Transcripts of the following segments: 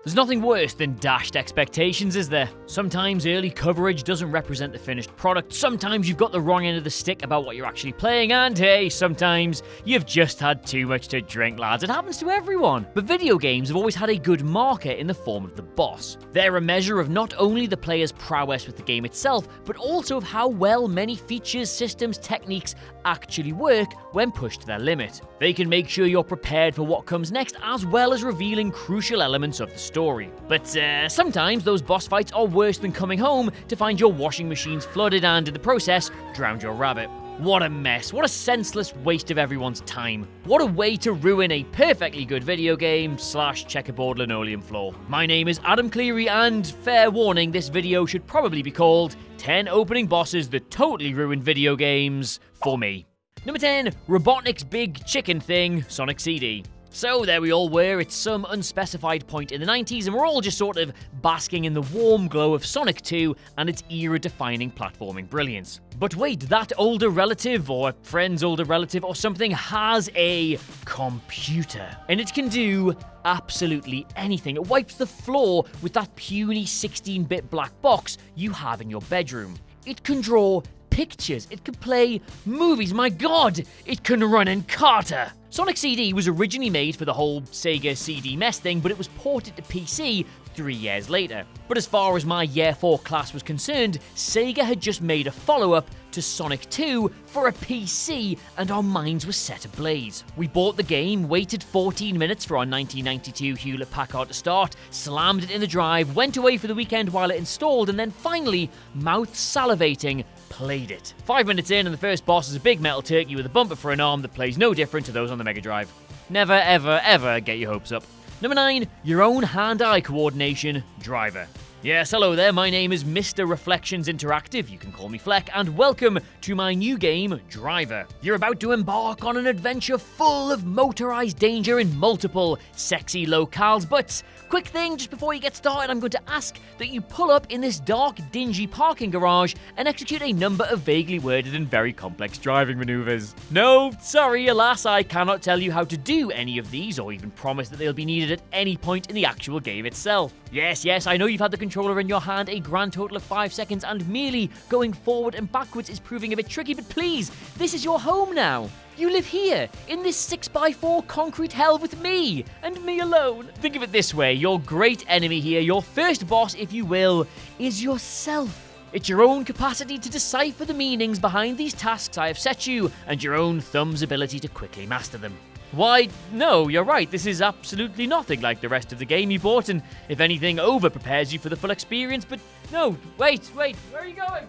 There's nothing worse than dashed expectations, is there? Sometimes early coverage doesn't represent the finished product, sometimes you've got the wrong end of the stick about what you're actually playing, and hey, sometimes you've just had too much to drink, lads. It happens to everyone. But video games have always had a good marker in the form of the boss. They're a measure of not only the player's prowess with the game itself, but also of how well many features, systems, techniques actually work when pushed to their limit. They can make sure you're prepared for what comes next, as well as revealing crucial elements of the story. But sometimes those boss fights are worse than coming home to find your washing machines flooded and, in the process, drowned your rabbit. What a mess. What a senseless waste of everyone's time. What a way to ruin a perfectly good video game / checkerboard linoleum floor. My name is Adam Cleary, and fair warning, this video should probably be called 10 Opening Bosses That Totally Ruined Video Games for me. Number 10, Robotnik's big chicken thing, Sonic CD. So there we all were, it's some unspecified point in the 90s, and we're all just sort of basking in the warm glow of Sonic 2 and its era-defining platforming brilliance. But wait, that older relative, or a friend's older relative or something, has a computer. And it can do absolutely anything. It wipes the floor with that puny 16-bit black box you have in your bedroom. It can draw pictures, it can play movies, my god, it can run Encarta! Sonic CD was originally made for the whole Sega CD mess thing, but it was ported to PC 3 years later. But as far as my Year 4 class was concerned, Sega had just made a follow-up to Sonic 2 for a PC, and our minds were set ablaze. We bought the game, waited 14 minutes for our 1992 Hewlett-Packard to start, slammed it in the drive, went away for the weekend while it installed, and then finally, mouth salivating, played it. 5 minutes in, and the first boss is a big metal turkey with a bumper for an arm that plays no different to those on the Mega Drive. Never, ever, ever get your hopes up. Number 9, your own hand-eye coordination, Driver. Yes, hello there, my name is Mr. Reflections Interactive, you can call me Fleck, and welcome to my new game, Driver. You're about to embark on an adventure full of motorized danger in multiple sexy locales, but quick thing, just before you get started, I'm going to ask that you pull up in this dark, dingy parking garage and execute a number of vaguely worded and very complex driving maneuvers. No, sorry, alas, I cannot tell you how to do any of these, or even promise that they'll be needed at any point in the actual game itself. Yes, I know you've had the controller in your hand a grand total of 5 seconds, and merely going forward and backwards is proving a bit tricky, but please, this is your home now. You live here, in this 6x4 concrete hell with me, and me alone. Think of it this way, your great enemy here, your first boss, if you will, is yourself. It's your own capacity to decipher the meanings behind these tasks I have set you, and your own thumb's ability to quickly master them. Why, no, you're right, this is absolutely nothing like the rest of the game you bought, and if anything, over-prepares you for the full experience, but no, wait, where are you going?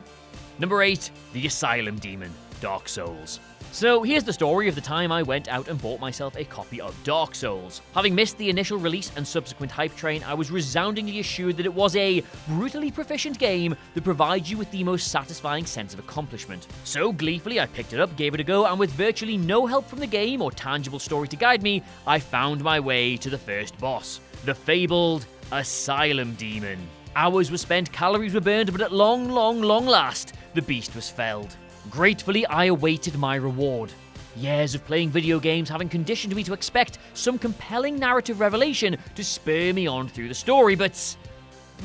Number 8, the Asylum Demon, Dark Souls. So here's the story of the time I went out and bought myself a copy of Dark Souls. Having missed the initial release and subsequent hype train, I was resoundingly assured that it was a brutally proficient game that provides you with the most satisfying sense of accomplishment. So gleefully I picked it up, gave it a go, and with virtually no help from the game or tangible story to guide me, I found my way to the first boss, the fabled Asylum Demon. Hours were spent, calories were burned, but at long last, the beast was felled. Gratefully, I awaited my reward. Years of playing video games having conditioned me to expect some compelling narrative revelation to spur me on through the story, but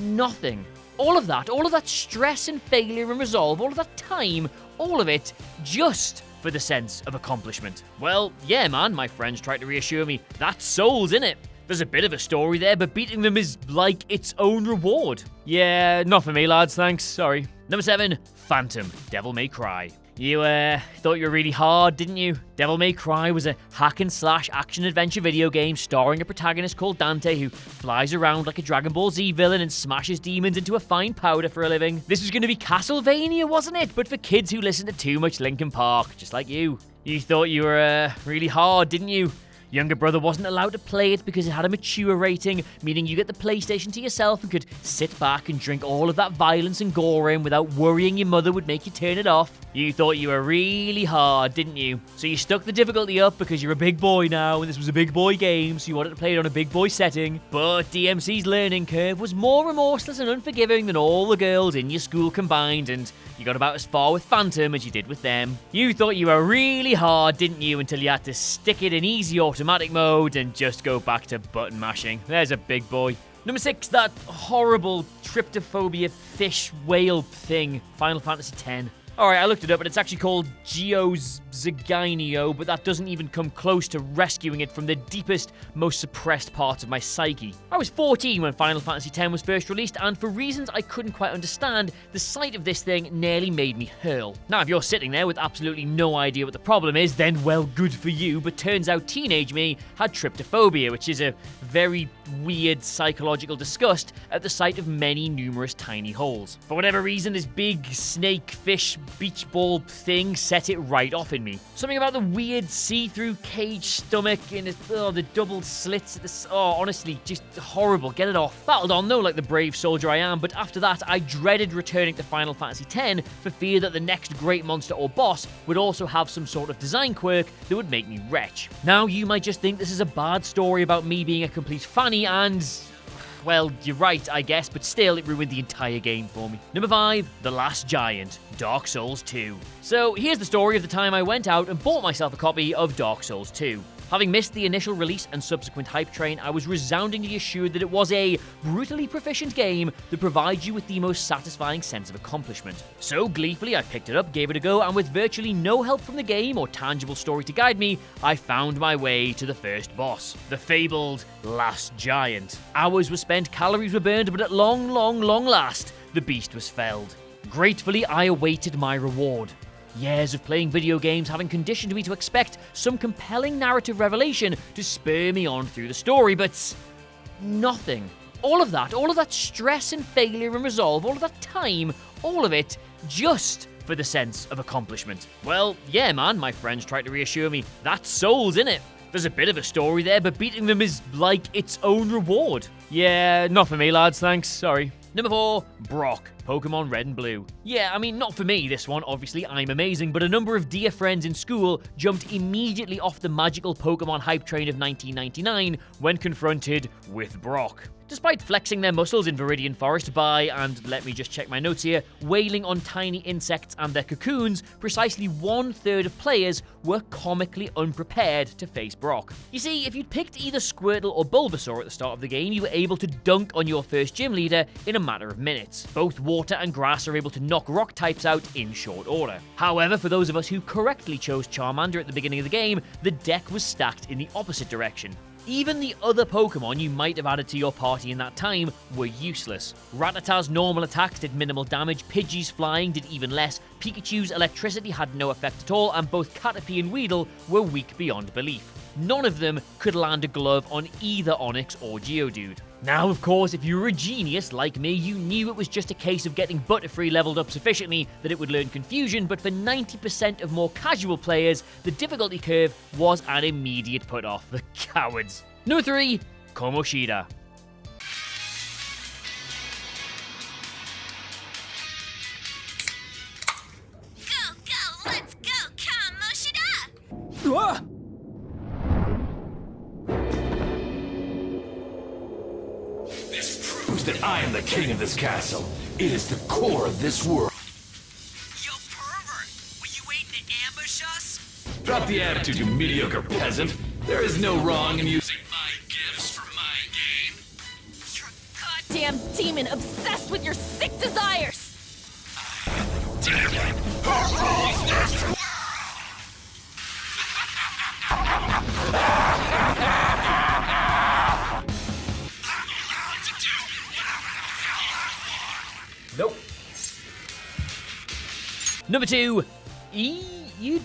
nothing. All of that stress and failure and resolve, all of that time, all of it just for the sense of accomplishment. Well, yeah man, my friends tried to reassure me, that's souls innit? There's a bit of a story there, but beating them is like its own reward. Yeah, not for me lads, thanks, sorry. Number 7, Phantom, Devil May Cry. You, thought you were really hard, didn't you? Devil May Cry was a hack-and-slash action-adventure video game starring a protagonist called Dante who flies around like a Dragon Ball Z villain and smashes demons into a fine powder for a living. This was going to be Castlevania, wasn't it? But for kids who listen to too much Linkin Park, just like you. You thought you were, really hard, didn't you? Younger brother wasn't allowed to play it because it had a mature rating, meaning you get the PlayStation to yourself and could sit back and drink all of that violence and gore in without worrying your mother would make you turn it off. You thought you were really hard, didn't you? So you stuck the difficulty up because you're a big boy now and this was a big boy game, so you wanted to play it on a big boy setting. But DMC's learning curve was more remorseless and unforgiving than all the girls in your school combined, and you got about as far with Phantom as you did with them. You thought you were really hard, didn't you, until you had to stick it in easy or automatic mode and just go back to button mashing. There's a big boy. Number 6, that horrible tryptophobia fish whale thing, Final Fantasy X. Alright, I looked it up and it's actually called Geozyginio, but that doesn't even come close to rescuing it from the deepest, most suppressed parts of my psyche. I was 14 when Final Fantasy X was first released, and for reasons I couldn't quite understand, the sight of this thing nearly made me hurl. Now, if you're sitting there with absolutely no idea what the problem is, then well, good for you, but turns out teenage me had tryptophobia, which is a very weird psychological disgust at the sight of many numerous tiny holes. For whatever reason, this big snake fish beach ball thing set it right off in me. Something about the weird see-through cage stomach and the double slits. Honestly, just horrible. Get it off. Battled on though, like the brave soldier I am, but after that, I dreaded returning to Final Fantasy X for fear that the next great monster or boss would also have some sort of design quirk that would make me retch. Now, you might just think this is a bad story about me being a complete fanny, and well, you're right, I guess, but still, it ruined the entire game for me. Number 5, The Last Giant, Dark Souls 2. So, here's the story of the time I went out and bought myself a copy of Dark Souls 2. Having missed the initial release and subsequent hype train, I was resoundingly assured that it was a brutally proficient game that provides you with the most satisfying sense of accomplishment. So gleefully, I picked it up, gave it a go, and with virtually no help from the game or tangible story to guide me, I found my way to the first boss, the fabled Last Giant. Hours were spent, calories were burned, but at long last, the beast was felled. Gratefully, I awaited my reward. Years of playing video games having conditioned me to expect some compelling narrative revelation to spur me on through the story, but nothing. All of that stress and failure and resolve, all of that time, all of it just for the sense of accomplishment. Well, yeah man, my friends tried to reassure me, that's Souls, innit? There's a bit of a story there, but beating them is like its own reward. Yeah, not for me lads, thanks, sorry. Number 4, Brock, Pokemon Red and Blue. Yeah, I mean, not for me, this one, obviously, I'm amazing, but a number of dear friends in school jumped immediately off the magical Pokemon hype train of 1999 when confronted with Brock. Despite flexing their muscles in Viridian Forest by, and let me just check my notes here, wailing on tiny insects and their cocoons, precisely 1/3 of players were comically unprepared to face Brock. You see, if you'd picked either Squirtle or Bulbasaur at the start of the game, you were able to dunk on your first gym leader in a matter of minutes. Both water and grass are able to knock rock types out in short order. However, for those of us who correctly chose Charmander at the beginning of the game, the deck was stacked in the opposite direction. Even the other Pokemon you might have added to your party in that time were useless. Rattata's normal attacks did minimal damage, Pidgey's flying did even less, Pikachu's electricity had no effect at all, and both Caterpie and Weedle were weak beyond belief. None of them could land a glove on either Onix or Geodude. Now, of course, if you were a genius like me, you knew it was just a case of getting Butterfree leveled up sufficiently that it would learn Confusion, but for 90% of more casual players, the difficulty curve was an immediate put-off. The cowards. Number 3, Komoshida. Go, let's go, Kamoshida! Ah! That I am the king of this castle. It is the core of this world. Yo, pervert! Were you waiting to ambush us? Drop the attitude, you mediocre peasant. There is no wrong in using my gifts for my gain. You're a Damn demon obsessed with your sick desires! Damn it! Nope. Number 2, Eudix?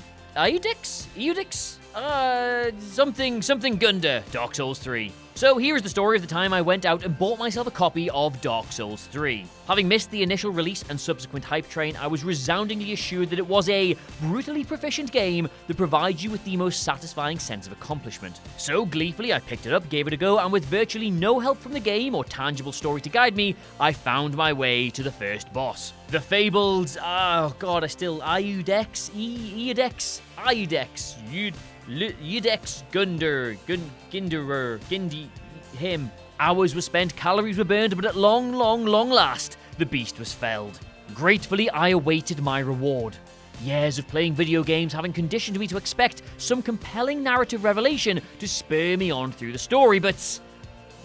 Something Gunda, Dark Souls 3. So here is the story of the time I went out and bought myself a copy of Dark Souls 3. Having missed the initial release and subsequent hype train, I was resoundingly assured that it was a brutally proficient game that provides you with the most satisfying sense of accomplishment. So gleefully, I picked it up, gave it a go, and with virtually no help from the game or tangible story to guide me, I found my way to the first boss. The fabled, Iudex, him. Hours were spent, calories were burned, but at long last, the beast was felled. Gratefully, I awaited my reward. Years of playing video games having conditioned me to expect some compelling narrative revelation to spur me on through the story, but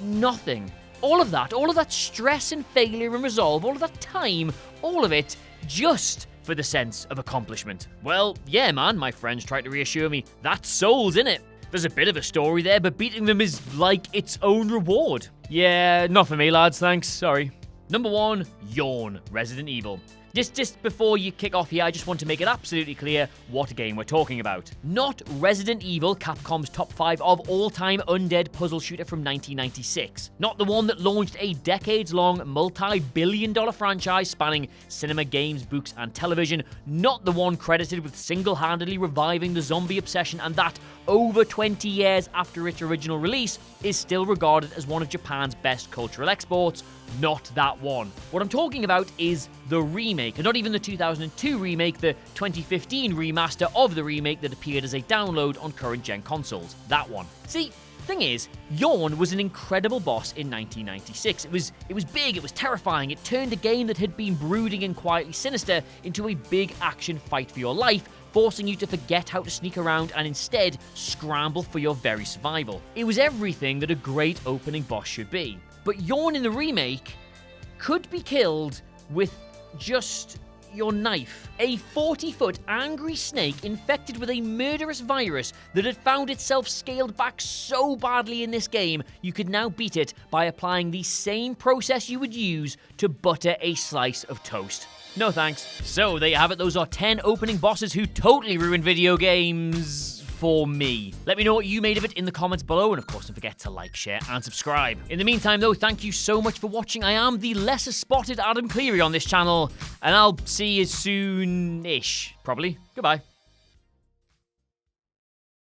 nothing. All of that stress and failure and resolve, all of that time, all of it just for the sense of accomplishment. Well, yeah, man, my friends tried to reassure me, that's Souls, innit? There's a bit of a story there, but beating them is like its own reward. Yeah, not for me, lads, thanks, sorry. Number 1, Yawn, Resident Evil. Just before you kick off here, I just want to make it absolutely clear what game we're talking about. Not Resident Evil, Capcom's top 5 of all-time undead puzzle shooter from 1996. Not the one that launched a decades-long, multi-billion-dollar franchise spanning cinema, games, books, and television. Not the one credited with single-handedly reviving the zombie obsession and that, over 20 years after its original release, is still regarded as one of Japan's best cultural exports. Not that one. What I'm talking about is the remake, and not even the 2002 remake, the 2015 remaster of the remake that appeared as a download on current-gen consoles. That one. See, thing is, Yawn was an incredible boss in 1996. It was big, it was terrifying, it turned a game that had been brooding and quietly sinister into a big action fight for your life, forcing you to forget how to sneak around and instead scramble for your very survival. It was everything that a great opening boss should be. But Yawn in the remake could be killed with just your knife. A 40-foot angry snake infected with a murderous virus that had found itself scaled back so badly in this game, you could now beat it by applying the same process you would use to butter a slice of toast. No thanks. So there you have it, those are 10 opening bosses who totally ruined video games for me. Let me know what you made of it in the comments below, and of course don't forget to like, share, and subscribe. In the meantime though, thank you so much for watching. I am the lesser spotted Adam Cleary on this channel, and I'll see you soon-ish, probably. Goodbye.